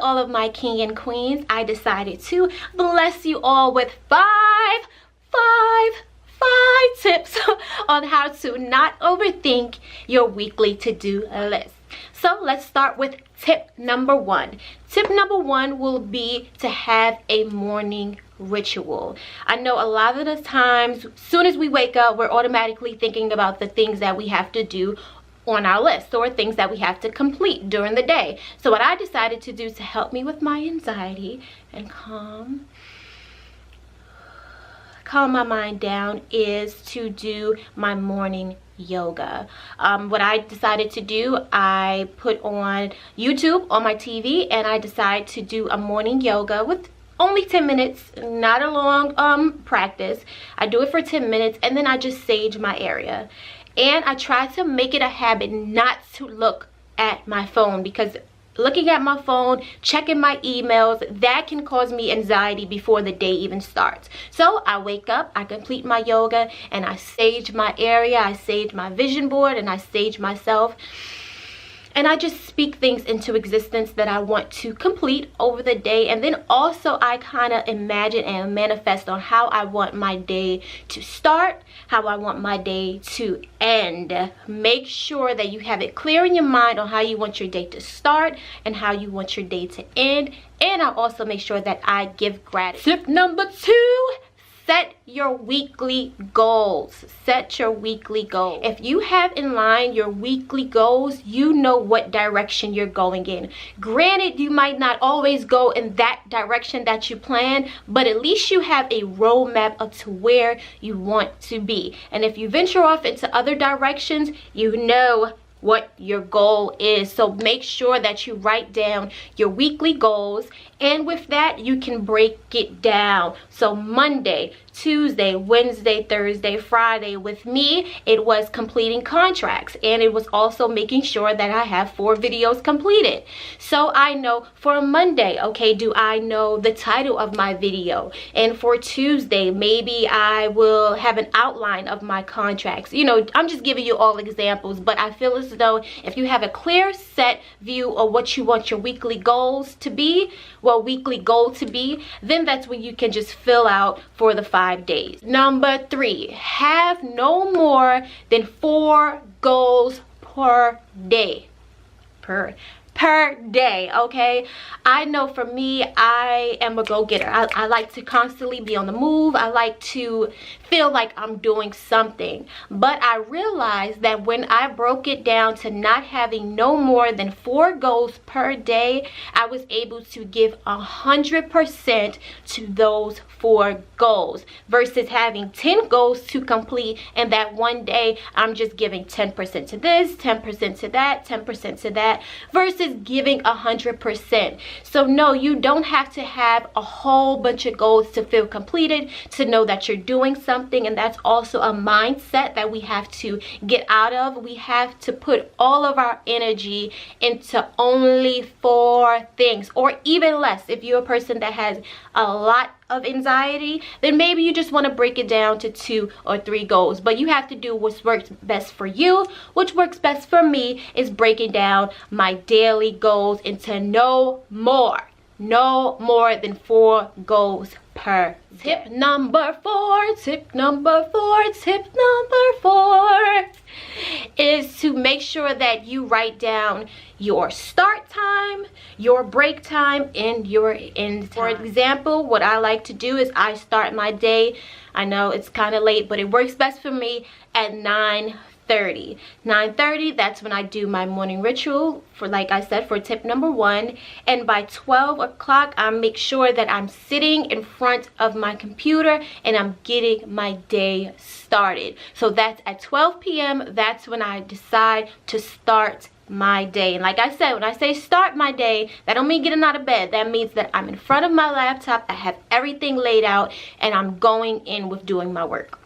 all of my king and queens, I decided to bless you all with five tips on how to not overthink your weekly to-do list. So let's start with tip number one. Tip number one will be to have a morning ritual. I know a lot of the times, as soon as we wake up, we're automatically thinking about the things that we have to do on our list or things that we have to complete during the day. So what I decided to do to help me with my anxiety and calm my mind down is to do my morning yoga. What I decided to do, I put on YouTube on my TV and I decided to do a morning yoga with only 10 minutes, not a long practice. I do it for 10 minutes and then I just sage my area. And I try to make it a habit not to look at my phone, because looking at my phone, checking my emails, that can cause me anxiety before the day even starts. So I wake up, I complete my yoga, and I sage my area, I sage my vision board, and I sage myself. And I just speak things into existence that I want to complete over the day. And then also I kind of imagine and manifest on how I want my day to start, how I want my day to end. Make sure that you have it clear in your mind on how you want your day to start and how you want your day to end. And I also make sure that I give gratitude. Tip number two, set your weekly goals. Set your weekly goals. If you have in line your weekly goals, you know what direction you're going in. Granted, you might not always go in that direction that you plan, but at least you have a roadmap up to where you want to be. And if you venture off into other directions, you know what your goal is. So make sure that you write down your weekly goals, and with that you can break it down. So Monday, Tuesday, Wednesday, Thursday, Friday, with me it was completing contracts, and it was also making sure that I have 4 videos completed. So I know for Monday, okay, do I know the title of my video? And for Tuesday, maybe I will have an outline of my contracts. You know, I'm just giving you all examples, but I feel as though if you have a clear set view of what you want your weekly goals to be, weekly goal to be, then that's when you can just fill out for the 5 days. Number 3, have no more than 4 goals per day. Per day, okay? I know for me, I am a go-getter. I like to constantly be on the move. I like to feel like I'm doing something. But I realized that when I broke it down to not having no more than 4 goals per day, I was able to give 100% to those 4 goals versus having 10 goals to complete, and that one day I'm just giving 10% to this, 10% to that, 10% to that, versus giving 100%. So no, you don't have to have a whole bunch of goals to feel completed, to know that you're doing something. And that's also a mindset that we have to get out of. We have to put all of our energy into only 4 things, or even less. If you're a person that has a lot of anxiety, then maybe you just want to break it down to 2 or 3 goals. But you have to do what works best for you. Which works best for me is breaking down my daily goals into no more than 4 goals per day. Tip number 4 is to make sure that you write down your start time, your break time, and your end time. For example, what I like to do is I start my day, I know it's kind of late, but it works best for me, at 9:30. That's when I do my morning ritual, for, like I said, for tip number 1. And by 12 o'clock, I make sure that I'm sitting in front of my computer and I'm getting my day started. So that's at 12 p.m. That's when I decide to start my day. And like I said, when I say start my day, that don't mean getting out of bed. That means that I'm in front of my laptop, I have everything laid out, and I'm going in with doing my work.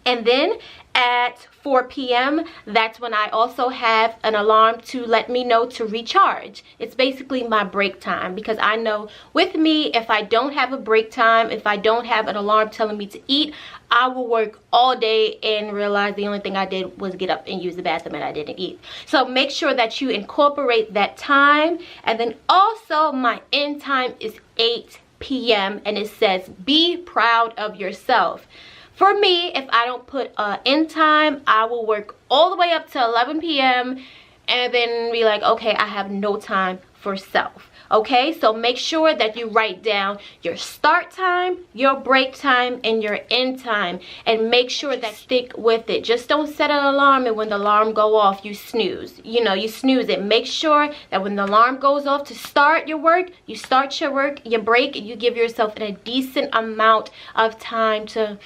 And then at 4 p.m. That's when I also have an alarm to let me know to recharge. It's basically my break time, because I know with me, if I don't have a break time, if I don't have an alarm telling me to eat, I will work all day and realize the only thing I did was get up and use the bathroom and I didn't eat. So make sure that you incorporate that time. And then also my end time is 8 p.m. and it says be proud of yourself. For me, if I don't put end time, I will work all the way up to 11 p.m. and then be like, okay, I have no time for self. Okay, so make sure that you write down your start time, your break time, and your end time, and make sure that stick with it. Just don't set an alarm and when the alarm go off, you snooze. You know, you snooze it. Make sure that when the alarm goes off to start your work, you start your work, your break, and you give yourself a decent amount of time to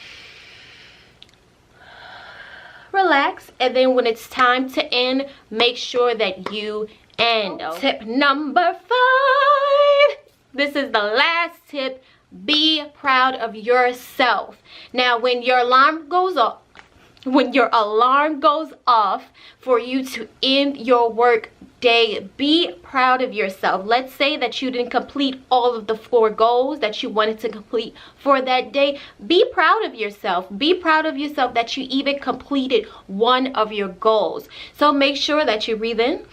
relax. And then when it's time to end, make sure that you end. Tip number 5. This is the last tip. Be proud of yourself. Now, when your alarm goes off, for you to end your work day, be proud of yourself. Let's say that you didn't complete all of the 4 goals that you wanted to complete for that day. Be proud of yourself. Be proud of yourself that you even completed one of your goals. So make sure that you breathe in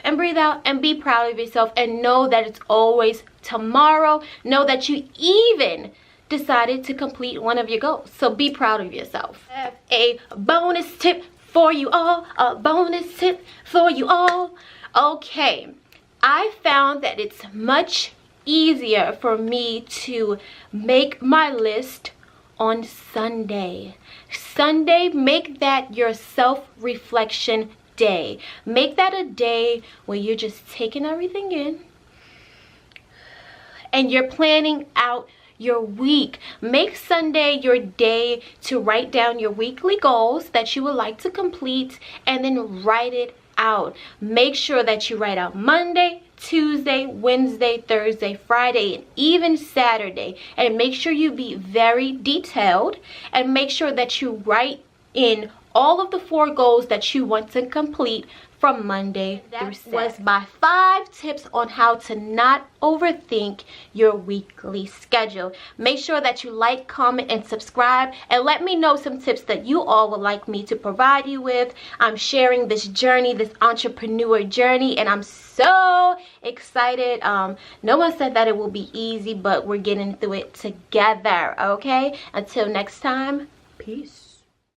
and breathe out and be proud of yourself, and know that it's always tomorrow. Know that you even decided to complete one of your goals. So be proud of yourself. I have a bonus tip for you all. A bonus tip for you all. Okay, I found that it's much easier for me to make my list on Sunday. Sunday, make that your self-reflection day. Make that a day where you're just taking everything in and you're planning out your week. Make Sunday your day to write down your weekly goals that you would like to complete, and then write it out. Make sure that you write out Monday, Tuesday, Wednesday, Thursday, Friday, and even Saturday. And make sure you be very detailed, and make sure that you write in all of the 4 goals that you want to complete from Monday through Saturday. That was my 5 tips on how to not overthink your weekly schedule. Make sure that you like, comment, and subscribe, and let me know some tips that you all would like me to provide you with. I'm sharing this journey, this entrepreneur journey, and I'm so excited. No one said that it will be easy, but we're getting through it together, okay? Until next time, peace.